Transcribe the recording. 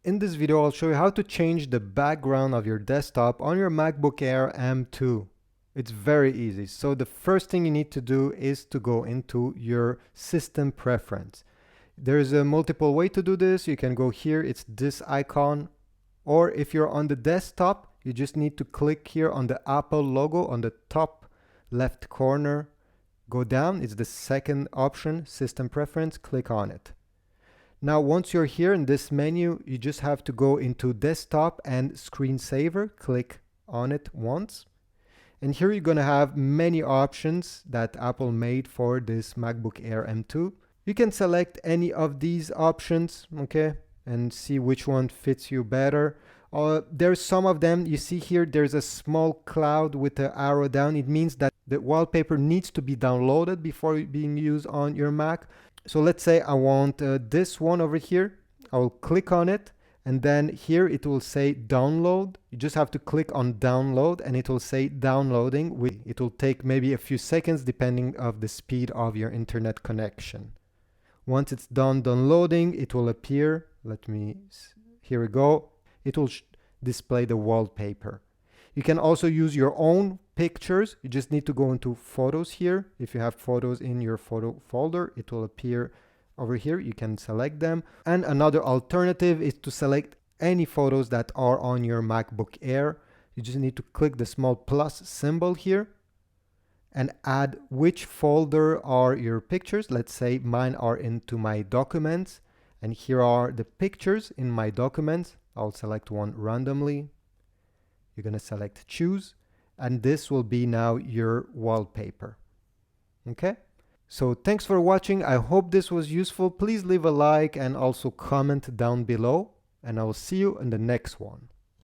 In this video, I'll show you how to change the background of your desktop on your MacBook Air M2. It's very easy. So the first thing you need to do is to go into your system preference. There's a multiple way to do this. You can go here, it's this icon, or if you're on the desktop, you just need to click here on the Apple logo on the top left corner. Go down, it's the second option, system preference, click on it. Now, once you're here in this menu, you just have to go into desktop and screensaver, click on it once. And here you're gonna have many options that Apple made for this MacBook Air M2. You can select any of these options, okay, and see which one fits you better. There's some of them, you see here, there's a small cloud with the arrow down. It means that the wallpaper needs to be downloaded before being used on your Mac. So let's say I want this one over here. I will click on it, and then here it will say download. You just have to click on download and it will say downloading. It will take maybe a few seconds depending on the speed of your internet connection. Once it's done downloading, it will appear. Here we go. It will display the wallpaper. You can also use your own pictures. You just need to go into photos here. If you have photos in your photo folder, it will appear over here. You can select them. And another alternative is to select any photos that are on your MacBook Air. You just need to click the small plus symbol here and add which folder are your pictures. Let's say mine are into my documents, and here are the pictures in my documents. I'll select one randomly. You're going to select choose, and this will be now your wallpaper. Okay, so thanks for watching. I hope this was useful. Please leave a like and also comment down below, and I will see you in the next one.